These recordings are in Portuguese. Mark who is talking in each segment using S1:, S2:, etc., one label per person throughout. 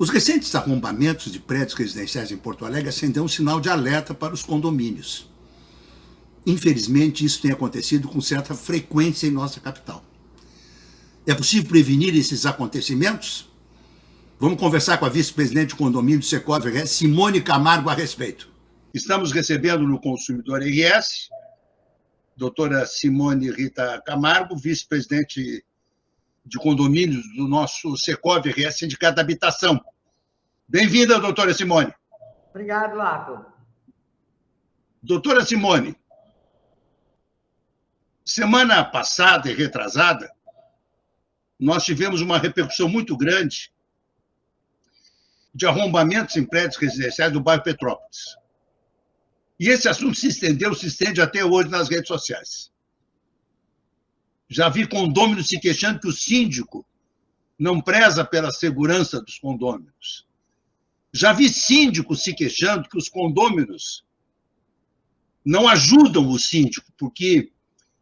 S1: Os recentes arrombamentos de prédios residenciais em Porto Alegre acenderam um sinal de alerta para os condomínios. Infelizmente, isso tem acontecido com certa frequência em nossa capital. É possível prevenir esses acontecimentos? Vamos conversar com a vice-presidente de condomínio do Secov RS, Simone Camargo, a respeito. Estamos recebendo no Consumidor RS, doutora Simone Rita Camargo, vice-presidente de condomínios do nosso Secov RS, Sindicato da Habitação. Bem-vinda, doutora Simone.
S2: Obrigado, Apple.
S1: Doutora Simone, semana passada e retrasada, nós tivemos uma repercussão muito grande de arrombamentos em prédios residenciais do bairro Petrópolis. E esse assunto se estende até hoje nas redes sociais. Já vi condôminos se queixando que o síndico não preza pela segurança dos condôminos. Já vi síndicos se queixando que os condôminos não ajudam o síndico, porque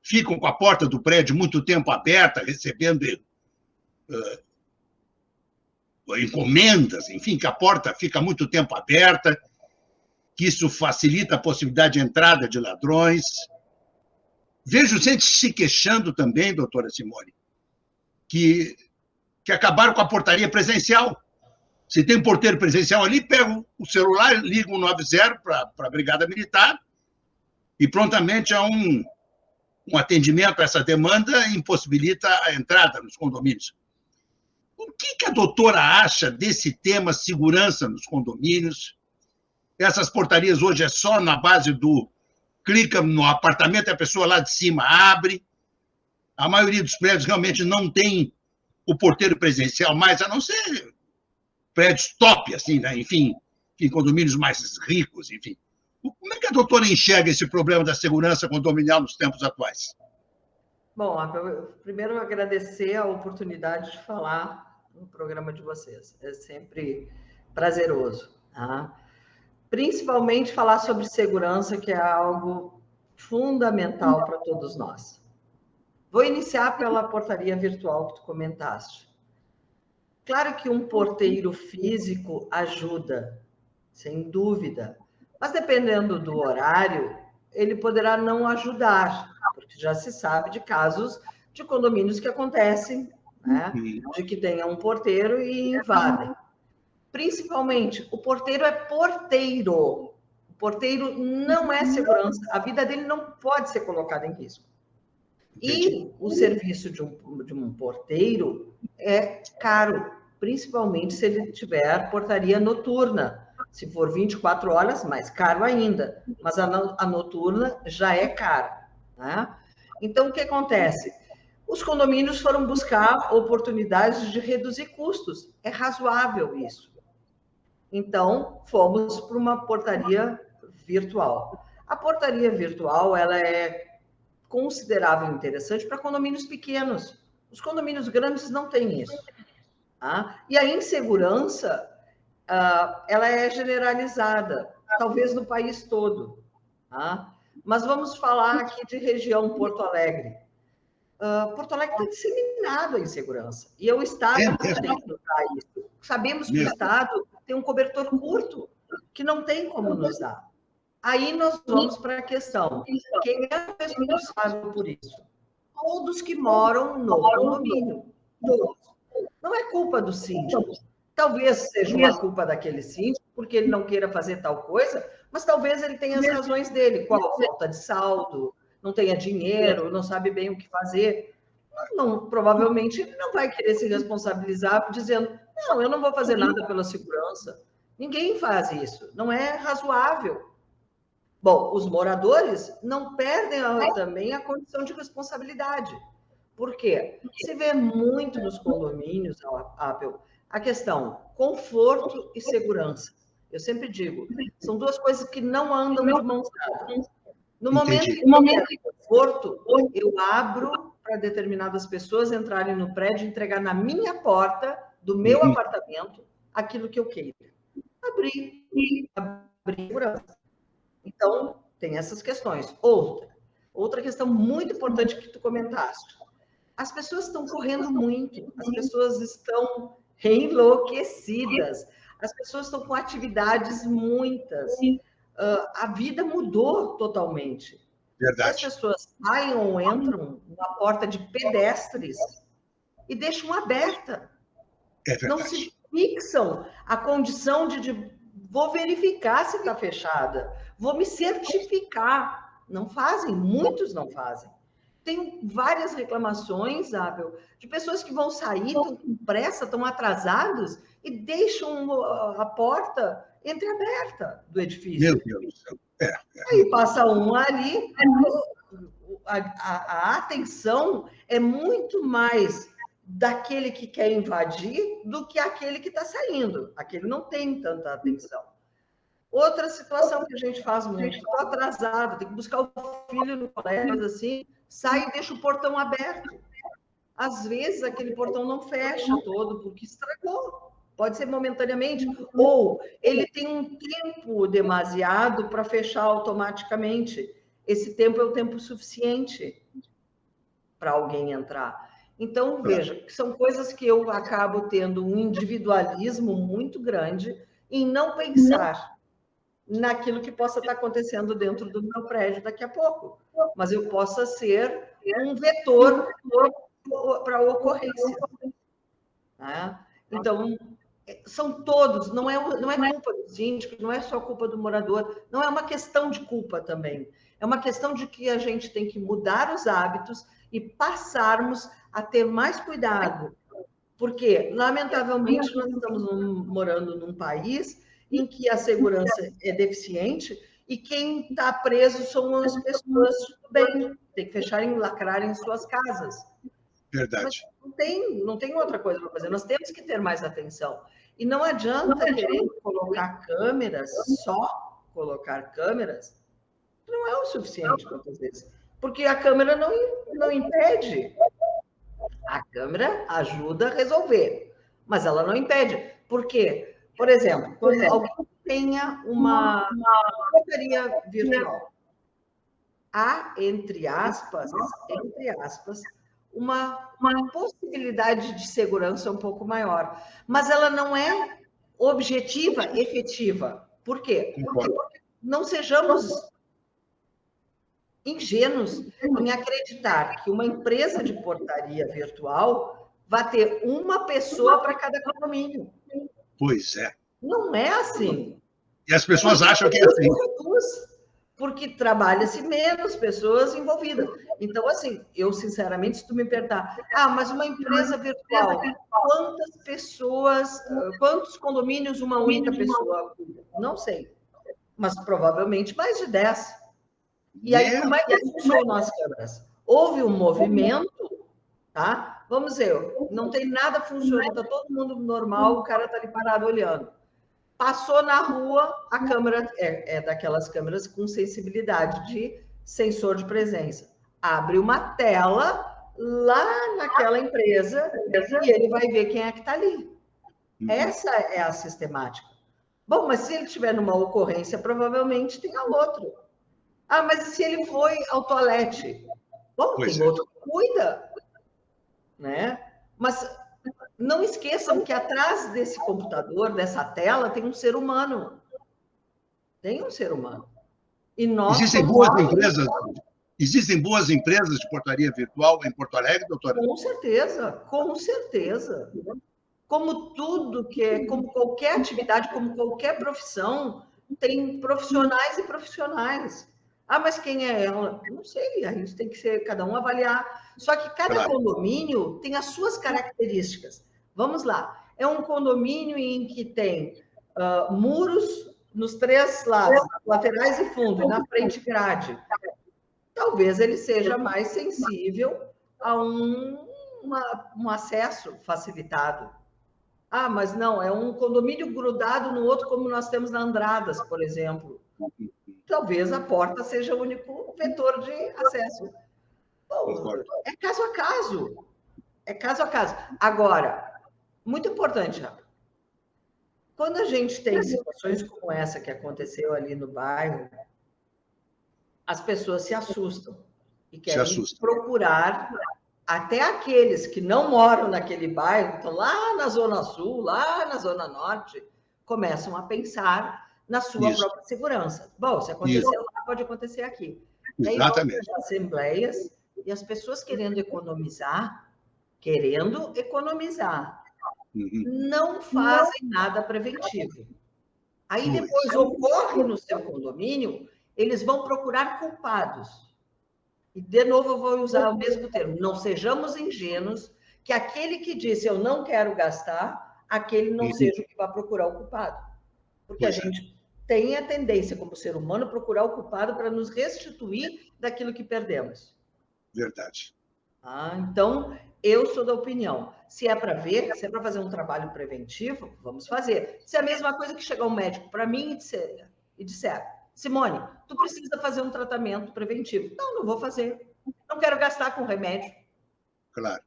S1: ficam com a porta do prédio muito tempo aberta, recebendo encomendas, enfim, que a porta fica muito tempo aberta, que isso facilita a possibilidade de entrada de ladrões. Vejo gente se queixando também, doutora Simone, que acabaram com a portaria presencial. Se tem porteiro presencial ali, pega o celular, liga 190 para a Brigada Militar e prontamente há um atendimento a essa demanda impossibilita a entrada nos condomínios. O que a doutora acha desse tema segurança nos condomínios? Essas portarias hoje é só na base do clica no apartamento e a pessoa lá de cima abre. A maioria dos prédios realmente não tem o porteiro presencial mais, a não ser prédios top, assim, né? Enfim, condomínios mais ricos, enfim. Como é que a doutora enxerga esse problema da segurança condominial nos tempos atuais?
S2: Bom, primeiro agradecer a oportunidade de falar no programa de vocês. É sempre prazeroso, tá? Principalmente falar sobre segurança, que é algo fundamental para todos nós. Vou iniciar pela portaria virtual que tu comentaste. Claro que um porteiro físico ajuda, sem dúvida, mas dependendo do horário, ele poderá não ajudar, porque já se sabe de casos de condomínios que acontecem, né? De que tenha um porteiro e invadem. Principalmente, o porteiro é porteiro. O porteiro não é segurança. A vida dele não pode ser colocada em risco. E o serviço de um porteiro é caro, principalmente se ele tiver portaria noturna. Se for 24 horas, mais caro ainda. Mas a noturna já é cara, né? Então, o que acontece? Os condomínios foram buscar oportunidades de reduzir custos. É razoável isso. Então, fomos para uma portaria virtual. A portaria virtual, ela é considerável e interessante para condomínios pequenos. Os condomínios grandes não têm isso. Tá? E a insegurança, ela é generalizada, talvez no país todo. Tá? Mas vamos falar aqui de região Porto Alegre. Porto Alegre está disseminado a insegurança. E o Estado tem que notar isso. Sabemos que o Estado tem um cobertor curto, que não tem como nos dar. Aí nós vamos para a questão. Quem é o responsável por isso? Todos que moram no condomínio. Todos. Não é culpa do síndico. Talvez seja uma culpa daquele síndico, porque ele não queira fazer tal coisa, mas talvez ele tenha as razões dele. Qual? Falta de saldo, não tenha dinheiro, não sabe bem o que fazer. Não, provavelmente ele não vai querer se responsabilizar dizendo, não, eu não vou fazer nada pela segurança. Ninguém faz isso. Não é razoável. Bom, os moradores não perdem também a condição de responsabilidade. Por quê? Se vê muito nos condomínios, Apple, a questão conforto e segurança. Eu sempre digo, são duas coisas que não andam de mãos dadas. No momento que eu quero conforto, eu abro para determinadas pessoas entrarem no prédio e entregar na minha porta do meu apartamento aquilo que eu queira. Abrir segurança. Então, tem essas questões. Outra questão muito importante que tu comentaste. As pessoas estão correndo muito, as pessoas estão enlouquecidas. As pessoas estão com atividades muitas. A vida mudou totalmente.
S1: Verdade.
S2: As pessoas saem ou entram na porta de pedestres e deixam aberta. Não se fixam a condição de vou verificar se está fechada, vou me certificar. Não fazem, muitos não fazem. Tem várias reclamações, Abel, de pessoas que vão sair, estão com pressa, estão atrasados e deixam a porta entreaberta do edifício.
S1: Meu Deus do céu.
S2: Aí passa um ali, a atenção é muito mais daquele que quer invadir do que aquele que está saindo. Aquele não tem tanta atenção. Outra situação que a gente faz muito, estou atrasado, tenho que buscar o filho no colégio, assim, sai e deixa o portão aberto. Às vezes, aquele portão não fecha todo, porque estragou. Pode ser momentaneamente, ou ele tem um tempo demasiado para fechar automaticamente. Esse tempo é o tempo suficiente para alguém entrar. Então, veja, são coisas que eu acabo tendo um individualismo muito grande em não pensar naquilo que possa estar acontecendo dentro do meu prédio daqui a pouco. Mas eu possa ser um vetor para a ocorrência. Né? Então, são todos, não é culpa do síndico, não é só culpa do morador, não é uma questão de culpa também. É uma questão de que a gente tem que mudar os hábitos e passarmos a ter mais cuidado. Porque, lamentavelmente, nós estamos morando num país em que a segurança é deficiente e quem está preso são as pessoas do bem, tem que lacrar em suas casas.
S1: Verdade.
S2: Mas não tem outra coisa para fazer, nós temos que ter mais atenção. E não adianta querer colocar câmeras, só colocar câmeras, não é o suficiente muitas vezes, porque a câmera não impede. A câmera ajuda a resolver, mas ela não impede. Por quê? Por exemplo, quando alguém tenha uma portaria virtual, há, entre aspas, uma possibilidade de segurança um pouco maior, mas ela não é objetiva, efetiva. Por quê? Porque não sejamos ingênuos em acreditar que uma empresa de portaria virtual vai ter uma pessoa para cada condomínio.
S1: Pois é.
S2: Não é assim.
S1: E as pessoas acham que é assim.
S2: Porque trabalha-se menos pessoas envolvidas. Então, assim, eu, sinceramente, se tu me perguntar, mas uma empresa virtual, quantas pessoas, quantos condomínios uma única pessoa cuida? Não sei. Mas provavelmente mais de 10. E aí, como é que funcionam as câmeras? Houve um movimento, tá? Vamos dizer, não tem nada funcionando, está todo mundo normal, o cara está ali parado olhando. Passou na rua, a câmera é daquelas câmeras com sensibilidade de sensor de presença. Abre uma tela lá naquela empresa e ele vai ver quem é que está ali. Essa é a sistemática. Bom, mas se ele estiver numa ocorrência, provavelmente tem outro. Mas e se ele foi ao toalete? Bom, tem outro que cuida, né? Mas não esqueçam que atrás desse computador, dessa tela, tem um ser humano. Tem um ser humano. E nós
S1: Existem boas empresas de portaria virtual em Porto Alegre, doutora?
S2: Com certeza, com certeza. Como tudo como qualquer atividade, como qualquer profissão, tem profissionais e profissionais. Mas quem é ela? Não sei, a gente tem que ser cada um avaliar. Só que cada condomínio tem as suas características. Vamos lá. É um condomínio em que tem muros nos 3 lados, laterais e fundo, e na frente grade. Talvez ele seja mais sensível a um acesso facilitado. Mas não, é um condomínio grudado no outro, como nós temos na Andradas, por exemplo. Talvez a porta seja o único vetor de acesso. Bom, é caso a caso. É caso a caso. Agora, muito importante, Rafa, quando a gente tem situações como essa que aconteceu ali no bairro, as pessoas se assustam e querem procurar até aqueles que não moram naquele bairro, estão lá na Zona Sul, lá na Zona Norte, começam a pensar na sua própria segurança. Bom, se aconteceu lá, pode acontecer aqui.
S1: Exatamente.
S2: Aí vão as assembleias e as pessoas querendo economizar, não fazem nada preventivo. Aí depois ocorre no seu condomínio, eles vão procurar culpados. E, de novo, eu vou usar o mesmo termo. Não sejamos ingênuos que aquele que disse eu não quero gastar, aquele não seja o que vai procurar o culpado. Porque a gente tem a tendência, como ser humano, procurar o culpado para nos restituir daquilo que perdemos.
S1: Verdade.
S2: Então, eu sou da opinião, se é para ver, se é para fazer um trabalho preventivo, vamos fazer. Se é a mesma coisa que chegar um médico para mim e disser, Simone, tu precisa fazer um tratamento preventivo. Não vou fazer. Não quero gastar com remédio.
S1: Claro.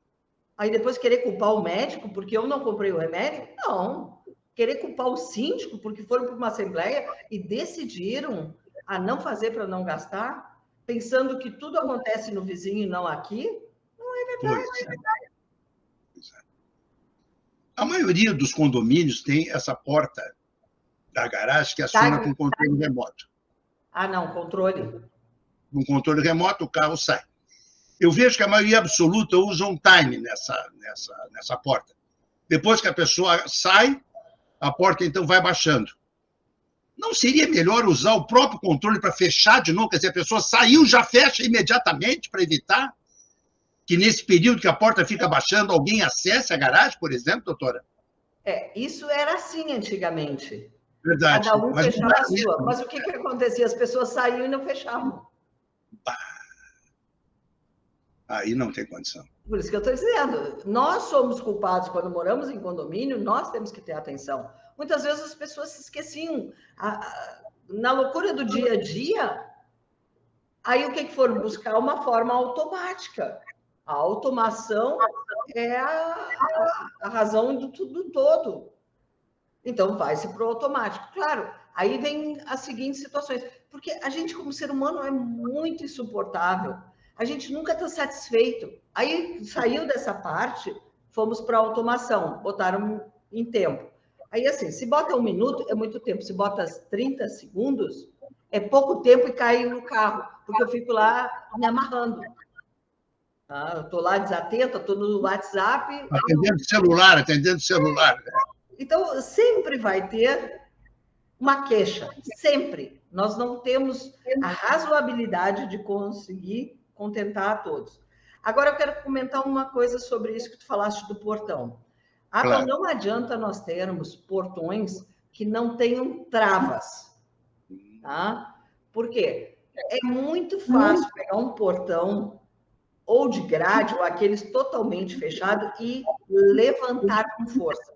S2: Aí depois querer culpar o médico porque eu não comprei o remédio? Não. Querer culpar o síndico porque foram para uma assembleia e decidiram a não fazer para não gastar, pensando que tudo acontece no vizinho e não aqui? Não é verdade.
S1: Pois é. A maioria dos condomínios tem essa porta da garagem que aciona com controle remoto.
S2: Não, controle.
S1: Com controle remoto, o carro sai. Eu vejo que a maioria absoluta usa um time nessa porta. Depois que a pessoa sai, a porta então vai baixando. Não seria melhor usar o próprio controle para fechar de novo? Quer dizer, a pessoa saiu, já fecha imediatamente para evitar que nesse período que a porta fica baixando, alguém acesse a garagem, por exemplo, doutora?
S2: Isso era assim antigamente.
S1: Verdade.
S2: Cada um fechava a sua. Mas o que acontecia? As pessoas saíam e não fechavam.
S1: Aí não tem condição.
S2: Por isso que eu estou dizendo. Nós somos culpados quando moramos em condomínio, nós temos que ter atenção. Muitas vezes as pessoas se esqueciam. Na loucura do dia a dia, aí o que foram buscar? Uma forma automática. A automação é a razão do tudo todo. Então, vai-se para o automático. Claro, aí vem as seguintes situações. Porque a gente, como ser humano, é muito insuportável. A gente nunca está satisfeito. Aí, saiu dessa parte, fomos para a automação. Botaram em tempo. Aí, assim, se bota 1 minuto, é muito tempo. Se bota 30 segundos, é pouco tempo e cai no carro. Porque eu fico lá me amarrando. Eu estou lá desatenta, estou no WhatsApp.
S1: Atendendo celular.
S2: Então, sempre vai ter uma queixa, sempre. Nós não temos a razoabilidade de conseguir contentar a todos. Agora, eu quero comentar uma coisa sobre isso que tu falaste do portão. Claro. Não adianta nós termos portões que não tenham travas. Tá? Por quê? É muito fácil pegar um portão ou de grade, ou aqueles totalmente fechados, e levantar com força.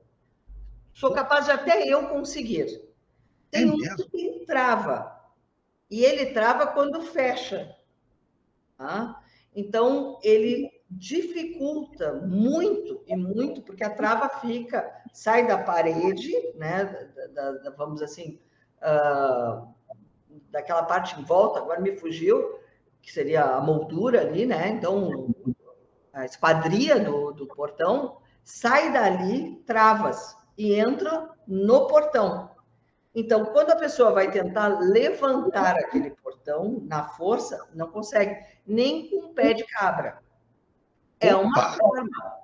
S2: Sou capaz de até eu conseguir. Tem um que trava. E ele trava quando fecha. Tá? Então, ele dificulta muito, e muito, porque a trava sai da parede, né? Vamos assim, daquela parte em volta, agora me fugiu, que seria a moldura ali, né? Então, a esquadria do portão sai dali, travas, e entra no portão. Então, quando a pessoa vai tentar levantar aquele portão na força, não consegue, nem com o pé de cabra. É uma forma.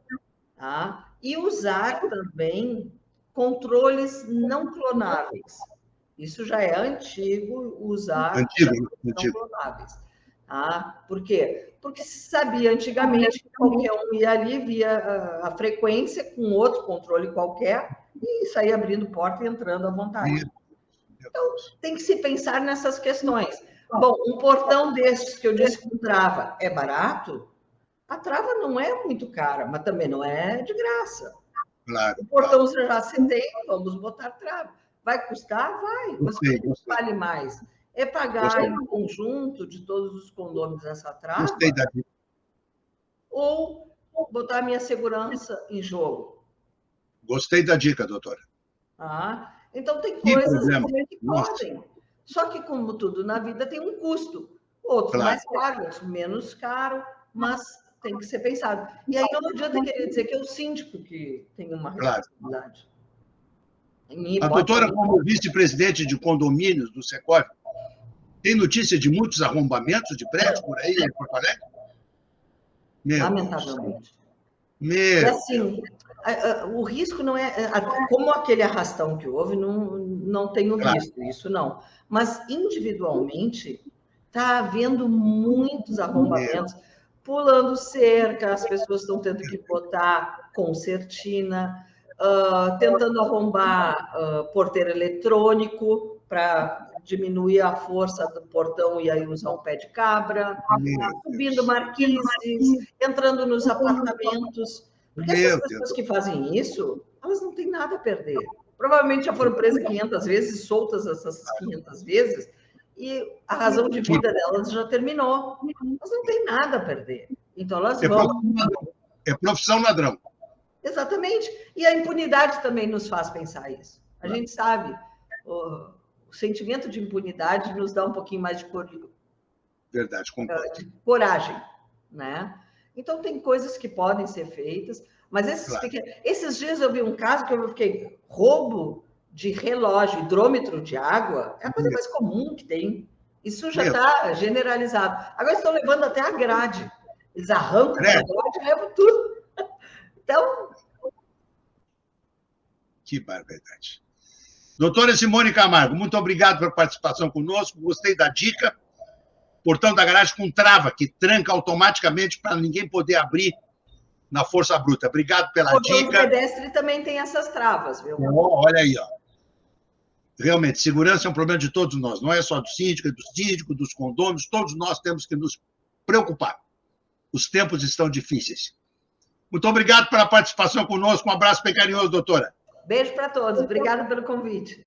S2: Tá? E usar também controles não clonáveis. Isso já é antigo, usar não clonáveis. Tá? Por quê? Porque se sabia antigamente que qualquer um ia ali, via a frequência com outro controle qualquer e saía abrindo porta e entrando à vontade. Então, tem que se pensar nessas questões. Bom, um portão desses que eu disse com trava é barato? A trava não é muito cara, mas também não é de graça.
S1: Claro.
S2: O portão já se tem, vamos botar trava. Vai custar? Vai. Mas o que vale mais? É pagar em conjunto de todos os condôminos essa trava? Ou botar a minha segurança em jogo?
S1: Gostei da dica, doutora.
S2: Então, tem coisas que podem. Só que, como tudo na vida, tem um custo. Outros mais caros, outros menos caro, mas tem que ser pensado. E aí não adianta querer dizer que é o síndico que tem uma responsabilidade.
S1: A doutora, como vice-presidente de condomínios do Secov, tem notícia de muitos arrombamentos de prédios por aí em Porto Alegre?
S2: Lamentavelmente.
S1: E
S2: assim, o risco não é... Como aquele arrastão que houve, não tenho visto isso, não. Mas, individualmente, está havendo muitos arrombamentos, pulando cerca, as pessoas estão tendo que botar concertina, tentando arrombar porteiro eletrônico para diminuir a força do portão e aí usar um pé de cabra, subindo marquises, entrando nos apartamentos. Porque essas pessoas que fazem isso, elas não têm nada a perder. Provavelmente já foram presas 500 vezes, soltas essas 500 vezes, e a razão de vida delas já terminou. Elas não têm nada a perder. Então, elas vão...
S1: É profissão ladrão.
S2: Exatamente. E a impunidade também nos faz pensar isso. A gente sabe, o sentimento de impunidade nos dá um pouquinho mais de
S1: Verdade, concordo.
S2: De coragem, né? Então, tem coisas que podem ser feitas, mas esses dias eu vi um caso que eu fiquei... Roubo de relógio, hidrômetro de água, é a coisa mais comum que tem. Isso já está generalizado. Agora estão levando até a grade. Eles arrancam a grade e levam tudo. Então...
S1: Que barbaridade. Doutora Simone Camargo, muito obrigado pela participação conosco. Gostei da dica. Portão da garagem com trava, que tranca automaticamente para ninguém poder abrir na força bruta. Obrigado pela dica. O
S2: portão pedestre também tem essas travas, viu?
S1: Olha aí, ó. Realmente, segurança é um problema de todos nós. Não é só do síndico, é do síndico, dos condôminos. Todos nós temos que nos preocupar. Os tempos estão difíceis. Muito obrigado pela participação conosco. Um abraço bem carinhoso, doutora.
S2: Beijo para todos. Obrigada pelo convite.